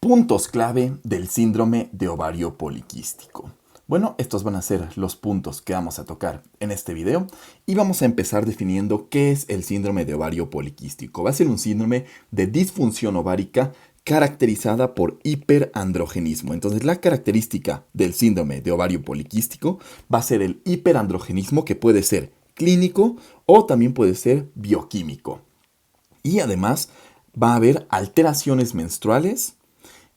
Puntos clave del síndrome de ovario poliquístico. Bueno, estos van a ser los puntos que vamos a tocar en este video y vamos a empezar definiendo qué es el síndrome de ovario poliquístico. Va a ser un síndrome de disfunción ovárica caracterizada por hiperandrogenismo. Entonces, la característica del síndrome de ovario poliquístico va a ser el hiperandrogenismo, que puede ser clínico o también puede ser bioquímico. Y además va a haber alteraciones menstruales.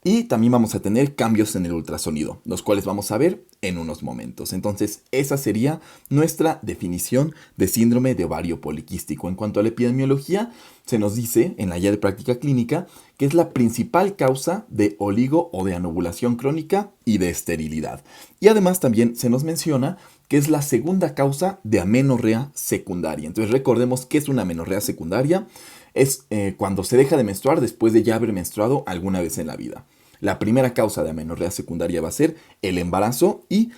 Y también vamos a tener cambios en el ultrasonido, los cuales vamos a ver en unos momentos. Entonces, esa sería nuestra definición de síndrome de ovario poliquístico. En cuanto a la epidemiología, se nos dice en la guía de práctica clínica que es la principal causa de oligo o de anovulación crónica y de esterilidad. Y además también se nos menciona que es la segunda causa de amenorrea secundaria. Entonces, recordemos que es una amenorrea secundaria. Es cuando se deja de menstruar después de ya haber menstruado alguna vez en la vida. La primera causa de amenorrea secundaria va a ser el embarazo y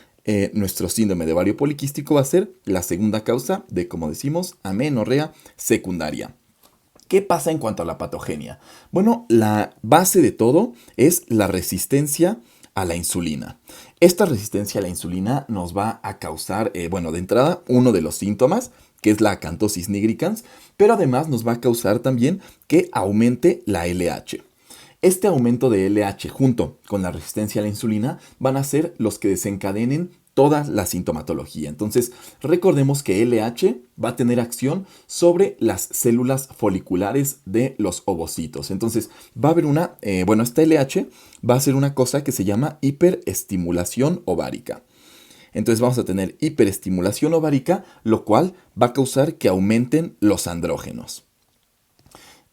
nuestro síndrome de ovario poliquístico va a ser la segunda causa de, como decimos, amenorrea secundaria. ¿Qué pasa en cuanto a la patogenia? Bueno, la base de todo es la resistencia a la insulina. Esta resistencia a la insulina nos va a causar, bueno, de entrada, uno de los síntomas, que es la acantosis nigricans, pero además nos va a causar también que aumente la LH. Este aumento de LH junto con la resistencia a la insulina van a ser los que desencadenen toda la sintomatología. Entonces, recordemos que LH va a tener acción sobre las células foliculares de los ovocitos. Entonces, va a haber esta LH va a ser una cosa que se llama hiperestimulación ovárica. Entonces vamos a tener hiperestimulación ovárica, lo cual va a causar que aumenten los andrógenos.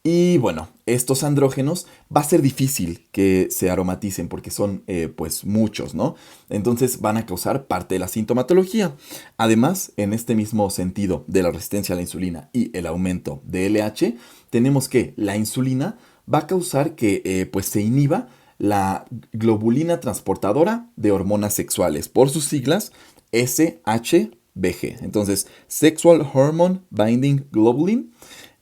Y bueno, estos andrógenos va a ser difícil que se aromaticen porque son pues muchos, ¿no? Entonces van a causar parte de la sintomatología. Además, en este mismo sentido de la resistencia a la insulina y el aumento de LH, tenemos que la insulina va a causar que pues se inhiba la globulina transportadora de hormonas sexuales, por sus siglas SHBG. Entonces, Sexual Hormone Binding Globulin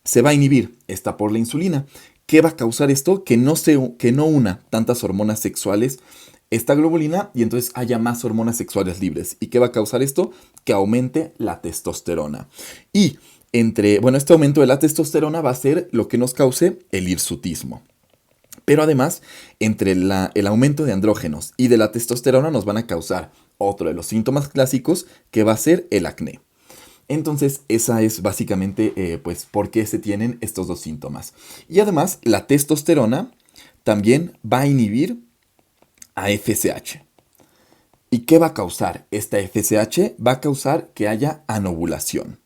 se va a inhibir esta por la insulina. ¿Qué va a causar esto? Que no una tantas hormonas sexuales esta globulina y entonces haya más hormonas sexuales libres. ¿Y qué va a causar esto? Que aumente la testosterona. Y este aumento de la testosterona va a ser lo que nos cause el hirsutismo. Pero además, entre el aumento de andrógenos y de la testosterona nos van a causar otro de los síntomas clásicos, que va a ser el acné. Entonces, esa es básicamente pues por qué se tienen estos dos síntomas. Y además, la testosterona también va a inhibir a FSH. ¿Y qué va a causar esta FSH? Va a causar que haya anovulación.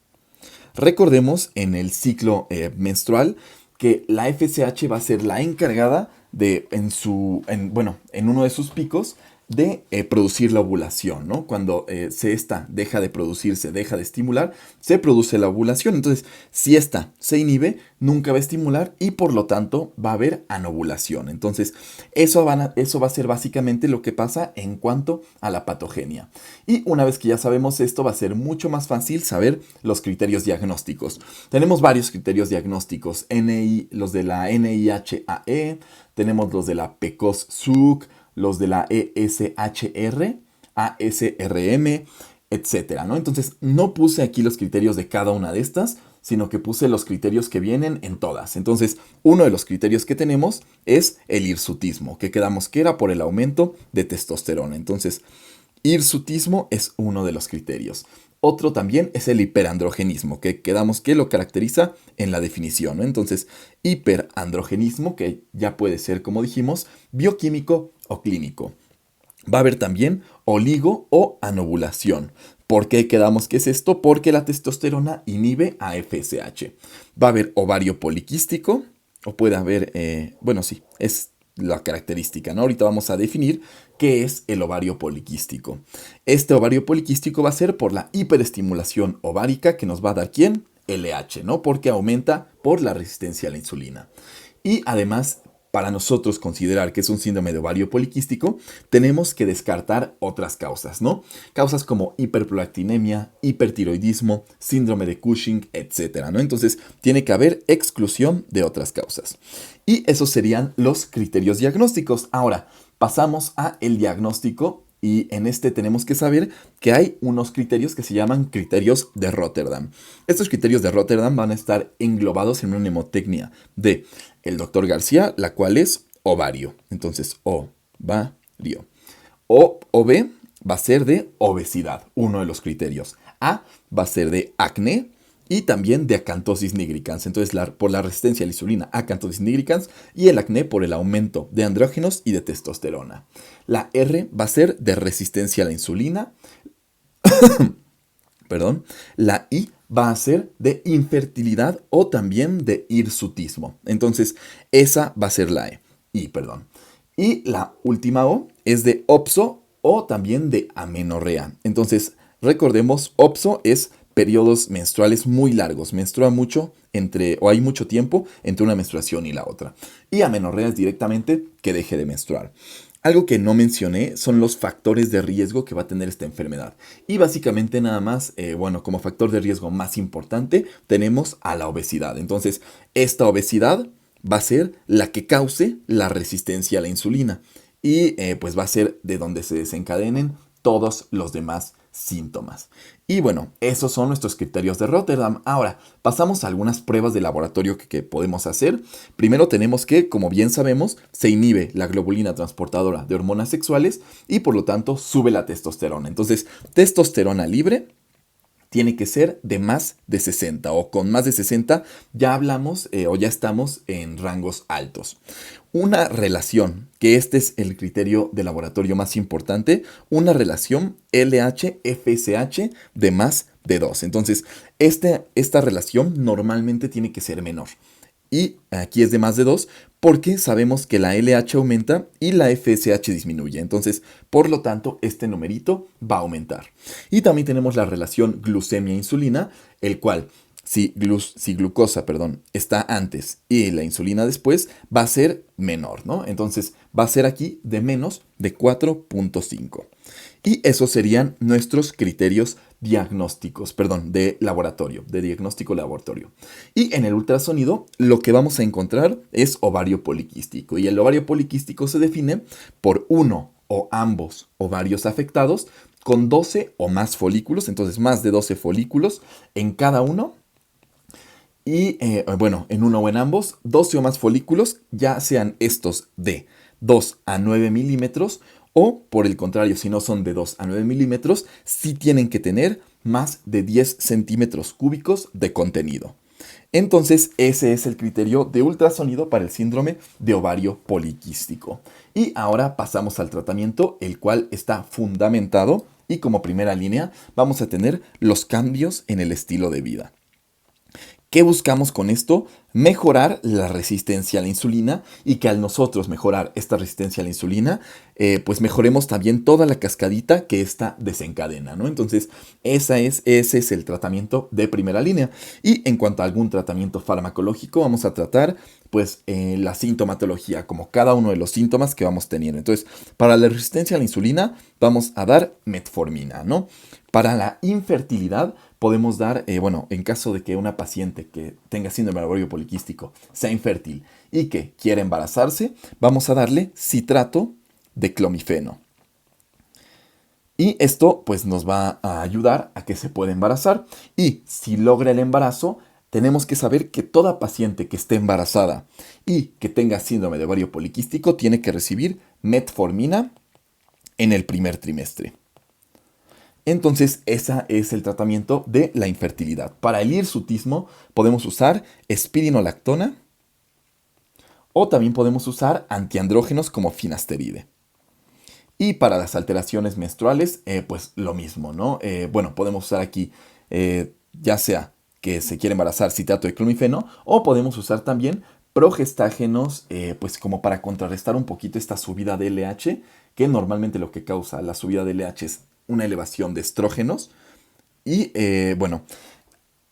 Recordemos en el ciclo menstrual que la FSH va a ser la encargada de, en uno de sus picos, de producir la ovulación, ¿no? Cuando esta deja de producirse, deja de estimular, se produce la ovulación. Entonces, si esta se inhibe, nunca va a estimular y por lo tanto va a haber anovulación. Entonces, eso va a ser básicamente lo que pasa en cuanto a la patogenia. Y una vez que ya sabemos esto, va a ser mucho más fácil saber los criterios diagnósticos. Tenemos varios criterios diagnósticos, los de la NIHAE, tenemos los de la PCOS-SUC, los de la ESHR, ASRM, etcétera, ¿no? Entonces, no puse aquí los criterios de cada una de estas, sino que puse los criterios que vienen en todas. Entonces, uno de los criterios que tenemos es el hirsutismo, que quedamos que era por el aumento de testosterona. Entonces, hirsutismo es uno de los criterios. Otro también es el hiperandrogenismo, que quedamos que lo caracteriza en la definición, ¿no? Entonces, hiperandrogenismo, que ya puede ser, como dijimos, bioquímico o clínico. Va a haber también oligo o anovulación. ¿Por qué quedamos que es esto? Porque la testosterona inhibe a FSH. Va a haber ovario poliquístico, o puede haber, es la característica, ¿no? Ahorita vamos a definir qué es el ovario poliquístico. Este ovario poliquístico va a ser por la hiperestimulación ovárica que nos va a dar ¿quién? LH, ¿no? Porque aumenta por la resistencia a la insulina. Y además para nosotros considerar que es un síndrome de ovario poliquístico, tenemos que descartar otras causas, ¿no? Causas como hiperprolactinemia, hipertiroidismo, síndrome de Cushing, etcétera, ¿no? Entonces, tiene que haber exclusión de otras causas. Y esos serían los criterios diagnósticos. Ahora, pasamos a el diagnóstico y en este tenemos que saber que hay unos criterios que se llaman criterios de Rotterdam. Estos criterios de Rotterdam van a estar englobados en una mnemotecnia de el doctor García, la cual es ovario. Entonces, ovario. O B va a ser de obesidad, uno de los criterios. A va a ser de acné y también de acantosis nigricans. Entonces, por la resistencia a la insulina, acantosis nigricans, y el acné por el aumento de andrógenos y de testosterona. La R va a ser de resistencia a la insulina. Perdón. La I va a ser de infertilidad o también de hirsutismo. Entonces, esa va a ser la E. Y la última O es de OPSO o también de amenorrea. Entonces, recordemos, OPSO es periodos menstruales muy largos. Menstrua mucho o hay mucho tiempo entre una menstruación y la otra. Y amenorrea es directamente que deje de menstruar. Algo que no mencioné son los factores de riesgo que va a tener esta enfermedad. Y básicamente nada más, como factor de riesgo más importante tenemos a la obesidad. Entonces, esta obesidad va a ser la que cause la resistencia a la insulina. Y pues va a ser de donde se desencadenen todos los demás síntomas. Y bueno, esos son nuestros criterios de Rotterdam. Ahora, pasamos a algunas pruebas de laboratorio que podemos hacer. Primero tenemos que, como bien sabemos, se inhibe la globulina transportadora de hormonas sexuales y por lo tanto sube la testosterona. Entonces, testosterona libre tiene que ser de más de 60 o con más de 60 ya hablamos o ya estamos en rangos altos. Una relación, que este es el criterio de laboratorio más importante, una relación LH-FSH de más de 2. Entonces, esta relación normalmente tiene que ser menor. Y aquí es de más de 2 porque sabemos que la LH aumenta y la FSH disminuye. Entonces, por lo tanto, este numerito va a aumentar. Y también tenemos la relación glucemia-insulina, el cual, si glucosa, está antes y la insulina después, va a ser menor, ¿no? Entonces, va a ser aquí de menos de 4.5. Y esos serían nuestros criterios diagnósticos, de laboratorio, de diagnóstico laboratorio. Y en el ultrasonido lo que vamos a encontrar es ovario poliquístico. Y el ovario poliquístico se define por uno o ambos ovarios afectados con 12 o más folículos, entonces más de 12 folículos en cada uno. Y en uno o en ambos, 12 o más folículos, ya sean estos de 2 a 9 milímetros o, por el contrario, si no son de 2 a 9 milímetros, sí tienen que tener más de 10 centímetros cúbicos de contenido. Entonces, ese es el criterio de ultrasonido para el síndrome de ovario poliquístico. Y ahora pasamos al tratamiento, el cual está fundamentado y como primera línea vamos a tener los cambios en el estilo de vida. ¿Qué buscamos con esto? Mejorar la resistencia a la insulina y que al nosotros mejorar esta resistencia a la insulina, pues mejoremos también toda la cascadita que esta desencadena, ¿no? Entonces, ese es el tratamiento de primera línea. Y en cuanto a algún tratamiento farmacológico, vamos a tratar pues la sintomatología, como cada uno de los síntomas que vamos teniendo. Entonces, para la resistencia a la insulina, vamos a dar metformina, ¿no? Para la infertilidad, podemos dar, en caso de que una paciente que tenga síndrome de ovario poliquístico sea infértil y que quiera embarazarse, vamos a darle citrato de clomifeno. Y esto pues nos va a ayudar a que se pueda embarazar. Y si logra el embarazo, tenemos que saber que toda paciente que esté embarazada y que tenga síndrome de ovario poliquístico tiene que recibir metformina en el primer trimestre. Entonces, ese es el tratamiento de la infertilidad. Para el hirsutismo podemos usar espironolactona o también podemos usar antiandrógenos como finasteride. Y para las alteraciones menstruales, pues lo mismo, ¿no? Podemos usar aquí ya sea que se quiere embarazar citrato de clomifeno o podemos usar también progestágenos, pues como para contrarrestar un poquito esta subida de LH, que normalmente lo que causa la subida de LH es una elevación de estrógenos y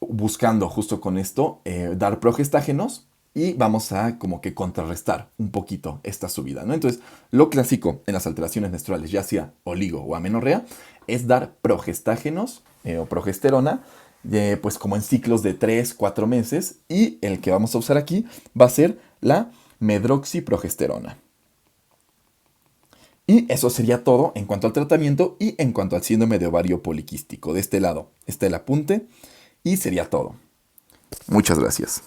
buscando justo con esto dar progestágenos y vamos a como que contrarrestar un poquito esta subida, ¿no? Entonces, lo clásico en las alteraciones menstruales, ya sea oligo o amenorrea, es dar progestágenos o progesterona, pues como en ciclos de 3, 4 meses, y el que vamos a usar aquí va a ser la medroxiprogesterona. Y eso sería todo en cuanto al tratamiento y en cuanto al síndrome de ovario poliquístico. De este lado está el apunte y sería todo. Muchas gracias.